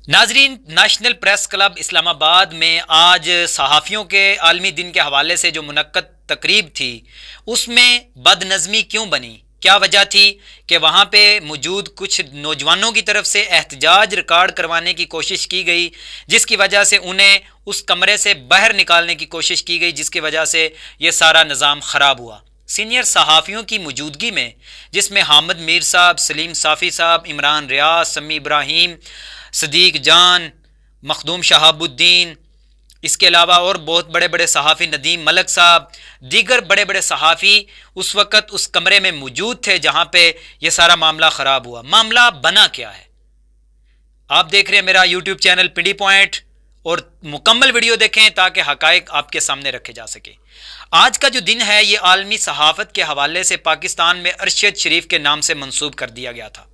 ناظرین، national press club اسلام آباد میں آج صحافیوں کے عالمی دن کے حوالے سے جو منعقد تقریب تھی اس میں بد نظمی کیوں بنی؟ کیا وجہ تھی کہ وہاں پہ موجود کچھ نوجوانوں کی طرف سے احتجاج ریکارڈ کروانے کی کوشش کی گئی، جس کی وجہ سے انہیں اس کمرے سے باہر نکالنے کی کوشش کی گئی، جس کی وجہ سے یہ سارا نظام خراب ہوا۔ سینئر صحافیوں کی موجودگی میں، جس میں حامد میر صاحب، سلیم صافی صاحب، عمران ریاض، سمی ابراہیم، صدیق جان، مخدوم شہاب الدین، اس کے علاوہ اور بہت بڑے بڑے صحافی، ندیم ملک صاحب، دیگر بڑے بڑے صحافی اس وقت اس کمرے میں موجود تھے جہاں پہ یہ سارا معاملہ خراب ہوا۔ معاملہ بنا کیا ہے؟ آپ دیکھ رہے ہیں میرا یوٹیوب چینل پنڈی پوائنٹ، اور مکمل ویڈیو دیکھیں تاکہ حقائق آپ کے سامنے رکھے جا سکے۔ آج کا جو دن ہے یہ عالمی صحافت کے حوالے سے پاکستان میں ارشد شریف کے نام سے منسوب کر دیا گیا تھا۔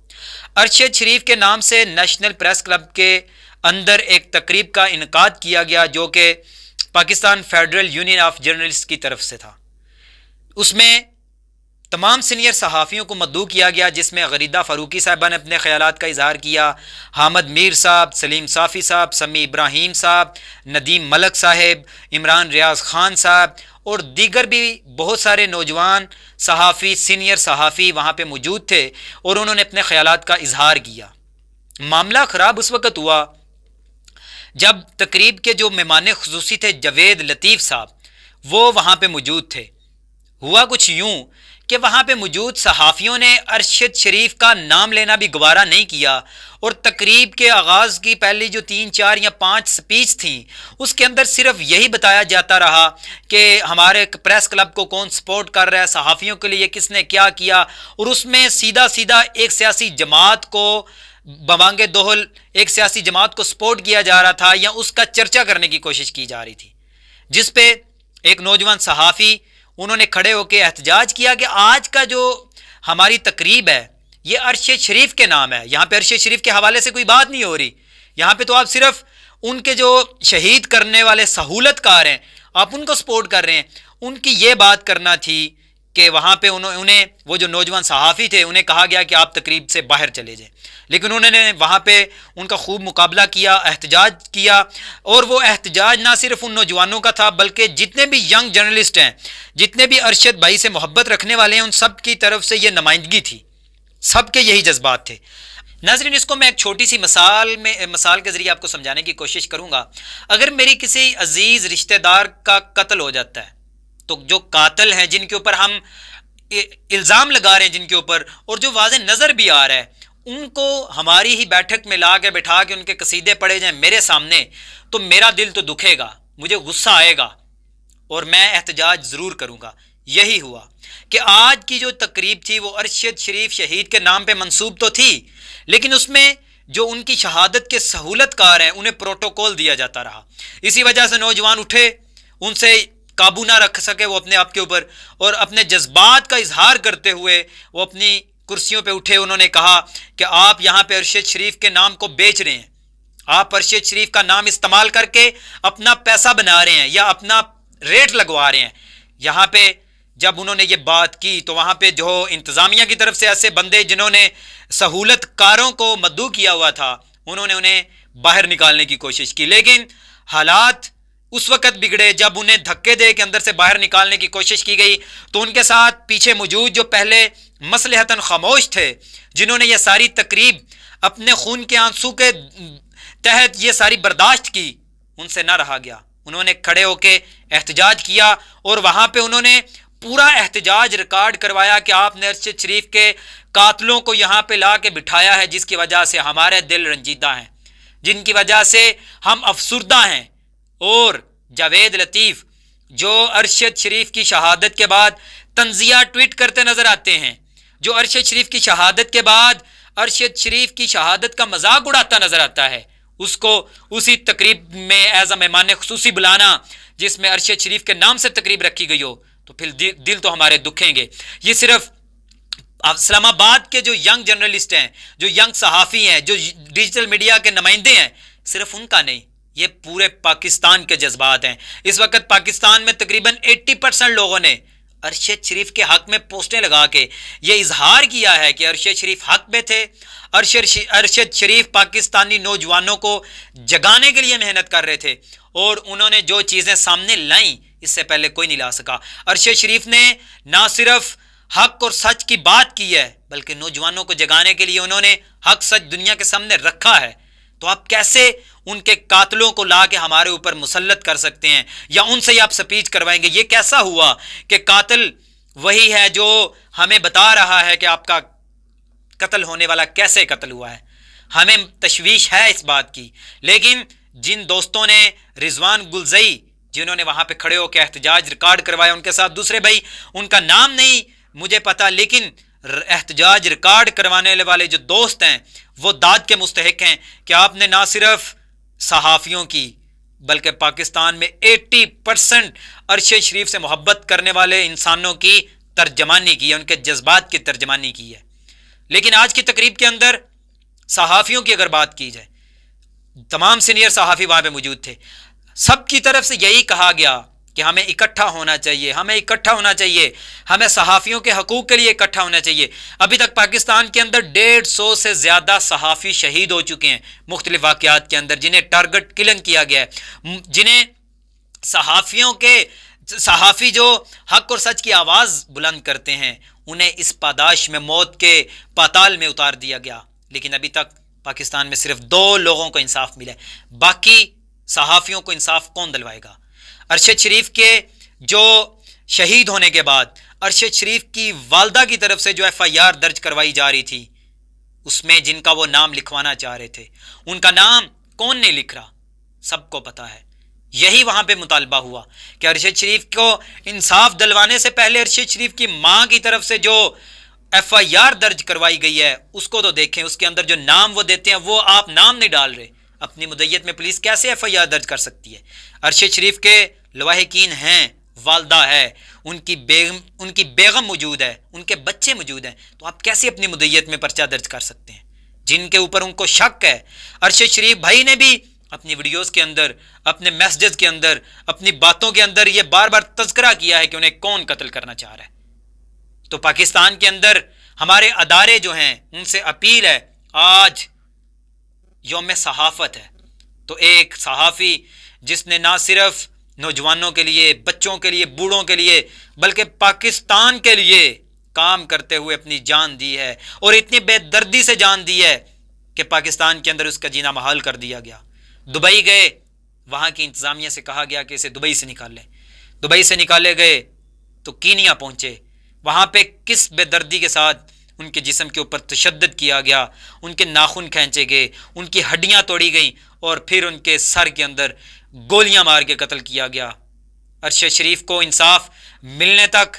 ارشد شریف کے نام سے نیشنل پریس کلب کے اندر ایک تقریب کا انعقاد کیا گیا جو کہ Pakistan federal union of journalist کی طرف سے تھا۔ اس میں تمام سینئر صحافیوں کو مدعو کیا گیا، جس میں غریدہ فاروقی صاحبہ نے اپنے خیالات کا اظہار کیا، حامد میر صاحب، سلیم صافی صاحب، سمی ابراہیم صاحب، ندیم ملک صاحب، عمران ریاض خان صاحب اور دیگر بھی بہت سارے نوجوان صحافی، سینئر صحافی وہاں پہ موجود تھے اور انہوں نے اپنے خیالات کا اظہار کیا۔ معاملہ خراب اس وقت ہوا جب تقریب کے جو مہمان خصوصی تھے جاوید لطیف صاحب، وہ وہاں پہ موجود تھے۔ ہوا کچھ یوں کہ وہاں پہ موجود صحافیوں نے ارشد شریف کا نام لینا بھی گوارا نہیں کیا، اور تقریب کے آغاز کی پہلی جو 3، 4 یا 5 سپیچ تھیں اس کے اندر صرف یہی بتایا جاتا رہا کہ ہمارے پریس کلب کو کون سپورٹ کر رہا ہے، صحافیوں کے لیے کس نے کیا کیا، اور اس میں سیدھا ایک سیاسی جماعت کو بوانگ دوہل، ایک سیاسی جماعت کو سپورٹ کیا جا رہا تھا یا اس کا چرچا کرنے کی کوشش کی جا رہی تھی، جس پہ ایک نوجوان صحافی انہوں نے کھڑے ہو کے احتجاج کیا کہ آج کا جو ہماری تقریب ہے یہ ارشد شریف کے نام ہے، یہاں پہ ارشد شریف کے حوالے سے کوئی بات نہیں ہو رہی، یہاں پہ تو آپ صرف ان کے جو شہید کرنے والے سہولت کار ہیں آپ ان کو سپورٹ کر رہے ہیں۔ ان کی یہ بات کرنا تھی کہ وہاں پہ انہیں وہ جو نوجوان صحافی تھے انہیں کہا گیا کہ آپ تقریب سے باہر چلے جائیں، لیکن انہوں نے وہاں پہ ان کا خوب مقابلہ کیا، احتجاج کیا، اور وہ احتجاج نہ صرف ان نوجوانوں کا تھا بلکہ جتنے بھی ینگ جرنلسٹ ہیں، جتنے بھی ارشد بھائی سے محبت رکھنے والے ہیں، ان سب کی طرف سے یہ نمائندگی تھی، سب کے یہی جذبات تھے۔ ناظرین، اس کو میں ایک چھوٹی سی مثال کے ذریعے آپ کو سمجھانے کی کوشش کروں گا۔ اگر میری کسی عزیز رشتہ دار کا قتل ہو جاتا ہے تو جو قاتل ہیں، جن کے اوپر ہم الزام لگا رہے ہیں، جن کے اوپر اور جو واضح نظر بھی آ رہا ہے، ان کو ہماری ہی بیٹھک میں لا کے بٹھا کے ان کے قصیدے پڑھے جائیں میرے سامنے، تو میرا دل تو دکھے گا، مجھے غصہ آئے گا اور میں احتجاج ضرور کروں گا۔ یہی ہوا کہ آج کی جو تقریب تھی وہ ارشد شریف شہید کے نام پہ منسوب تو تھی، لیکن اس میں جو ان کی شہادت کے سہولت کار ہیں انہیں پروٹوکول دیا جاتا رہا۔ اسی وجہ سے نوجوان اٹھے، ان سے قابو نہ رکھ سکے وہ اپنے آپ کے اوپر، اور اپنے جذبات کا اظہار کرتے ہوئے وہ اپنی کرسیوں پہ اٹھے۔ انہوں نے کہا کہ آپ یہاں پہ ارشد شریف کے نام کو بیچ رہے ہیں، آپ ارشد شریف کا نام استعمال کر کے اپنا پیسہ بنا رہے ہیں یا اپنا ریٹ لگوا رہے ہیں۔ یہاں پہ جب انہوں نے یہ بات کی تو وہاں پہ جو انتظامیہ کی طرف سے ایسے بندے جنہوں نے سہولت کاروں کو مدعو کیا ہوا تھا، انہوں نے انہیں باہر نکالنے کی کوشش کی، لیکن حالات اس وقت بگڑے جب انہیں دھکے دے کے اندر سے باہر نکالنے کی کوشش کی گئی، تو ان کے ساتھ پیچھے موجود جو پہلے مصلحتاً خاموش تھے، جنہوں نے یہ ساری تقریب اپنے خون کے آنسو کے تحت یہ ساری برداشت کی، ان سے نہ رہا گیا۔ انہوں نے کھڑے ہو کے احتجاج کیا، اور وہاں پہ انہوں نے پورا احتجاج ریکارڈ کروایا کہ آپ نے ارشد شریف کے قاتلوں کو یہاں پہ لا کے بٹھایا ہے، جس کی وجہ سے ہمارے دل رنجیدہ ہیں، جن کی وجہ سے ہم افسردہ ہیں۔ اور جاوید لطیف جو ارشد شریف کی شہادت کے بعد تنزیہ ٹویٹ کرتے نظر آتے ہیں، جو ارشد شریف کی شہادت کے بعد ارشد شریف کی شہادت کا مذاق اڑاتا نظر آتا ہے، اس کو اسی تقریب میں ایز اے مہمان خصوصی بلانا جس میں ارشد شریف کے نام سے تقریب رکھی گئی ہو، تو پھر دل تو ہمارے دکھیں گے۔ یہ صرف اسلام آباد کے جو ینگ جرنلسٹ ہیں، جو ینگ صحافی ہیں، جو ڈیجیٹل میڈیا کے نمائندے ہیں، صرف ان کا نہیں، یہ پورے پاکستان کے جذبات ہیں۔ اس وقت پاکستان میں تقریباً 80% لوگوں نے ارشد شریف کے حق میں پوسٹیں لگا کے یہ اظہار کیا ہے کہ ارشد شریف حق میں تھے. ارشد شریف پاکستانی نوجوانوں کو جگانے کے لیے محنت کر رہے تھے اور انہوں نے جو چیزیں سامنے لائیں اس سے پہلے کوئی نہیں لا سکا. ارشد شریف نے نہ صرف حق اور سچ کی بات کی ہے بلکہ نوجوانوں کو جگانے کے لیے انہوں نے حق سچ دنیا کے سامنے رکھا ہے. تو آپ کیسے ان کے قاتلوں کو لا کے ہمارے اوپر مسلط کر سکتے ہیں یا ان سے آپ سپیچ کروائیں گے؟ یہ کیسا ہوا کہ قاتل وہی ہے جو ہمیں بتا رہا ہے کہ آپ کا قتل ہونے والا کیسے قتل ہوا ہے؟ ہمیں تشویش ہے اس بات کی. لیکن جن دوستوں نے رضوان گلزئی جنہوں نے وہاں پہ کھڑے ہو کے احتجاج ریکارڈ کروایا، ان کے ساتھ دوسرے بھائی ان کا نام نہیں مجھے پتا، لیکن احتجاج ریکارڈ کروانے والے جو دوست ہیں وہ داد کے مستحق ہیں کہ آپ نے نہ صرف صحافیوں کی بلکہ پاکستان میں 80% ارشد شریف سے محبت کرنے والے انسانوں کی ترجمانی کی ہے، ان کے جذبات کی ترجمانی کی ہے. لیکن آج کی تقریب کے اندر صحافیوں کی اگر بات کی جائے، تمام سینئر صحافی وہاں پہ موجود تھے، سب کی طرف سے یہی کہا گیا کہ ہمیں اکٹھا ہونا چاہیے، ہمیں اکٹھا ہونا چاہیے، ہمیں صحافیوں کے حقوق کے لیے اکٹھا ہونا چاہیے. ابھی تک پاکستان کے اندر 150 سے زیادہ صحافی شہید ہو چکے ہیں مختلف واقعات کے اندر، جنہیں ٹارگٹ کلنگ کیا گیا ہے، جنہیں صحافی جو حق اور سچ کی آواز بلند کرتے ہیں انہیں اس پاداش میں موت کے پاتال میں اتار دیا گیا. لیکن ابھی تک پاکستان میں صرف 2 لوگوں کو انصاف ملا ہے، باقی صحافیوں کو انصاف کون دلوائے گا؟ ارشد شریف کے جو شہید ہونے کے بعد ارشد شریف کی والدہ کی طرف سے جو FIR درج کروائی جا رہی تھی، اس میں جن کا وہ نام لکھوانا چاہ رہے تھے ان کا نام کون نہیں لکھ رہا؟ سب کو پتا ہے. یہی وہاں پہ مطالبہ ہوا کہ ارشد شریف کو انصاف دلوانے سے پہلے ارشد شریف کی ماں کی طرف سے جو FIR درج کروائی گئی ہے اس کو تو دیکھیں، اس کے اندر جو نام وہ دیتے ہیں وہ آپ نام نہیں ڈال رہے. اپنی مدعیت میں پولیس کیسے FIR درج کر سکتی ہے؟ ارشد شریف کے لواحقین ہیں، والدہ ہے، ان کی بیگم موجود ہے، ان کے بچے موجود ہیں، تو آپ کیسے اپنی مدعیت میں پرچہ درج کر سکتے ہیں جن کے اوپر ان کو شک ہے؟ ارشد شریف بھائی نے بھی اپنی ویڈیوز کے اندر، اپنے میسجز کے اندر، اپنی باتوں کے اندر یہ بار بار تذکرہ کیا ہے کہ انہیں کون قتل کرنا چاہ رہا ہے. تو پاکستان کے اندر ہمارے ادارے جو ہیں ان سے اپیل ہے، آج یوم صحافت ہے، تو ایک صحافی جس نے نہ صرف نوجوانوں کے لیے، بچوں کے لیے، بوڑھوں کے لیے بلکہ پاکستان کے لیے کام کرتے ہوئے اپنی جان دی ہے اور اتنی بے دردی سے جان دی ہے کہ پاکستان کے اندر اس کا جینا محال کر دیا گیا. دبئی گئے، وہاں کی انتظامیہ سے کہا گیا کہ اسے دبئی سے نکال لیں. دبئی سے نکالے گئے تو کینیا پہنچے، وہاں پہ کس بے دردی کے ساتھ ان کے جسم کے اوپر تشدد کیا گیا، ان کے ناخن کھینچے گئے، ان کی ہڈیاں توڑی گئیں اور پھر ان کے سر کے اندر گولیاں مار کے قتل کیا گیا. ارشد شریف کو انصاف ملنے تک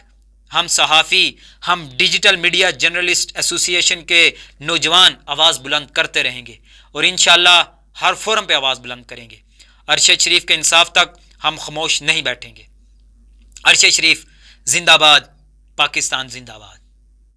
ہم صحافی، ہم ڈیجیٹل میڈیا جرنلسٹ ایسوسی ایشن کے نوجوان آواز بلند کرتے رہیں گے اور انشاءاللہ ہر فورم پہ آواز بلند کریں گے. ارشد شریف کے انصاف تک ہم خاموش نہیں بیٹھیں گے. ارشد شریف زندہ باد، پاکستان زندہ باد.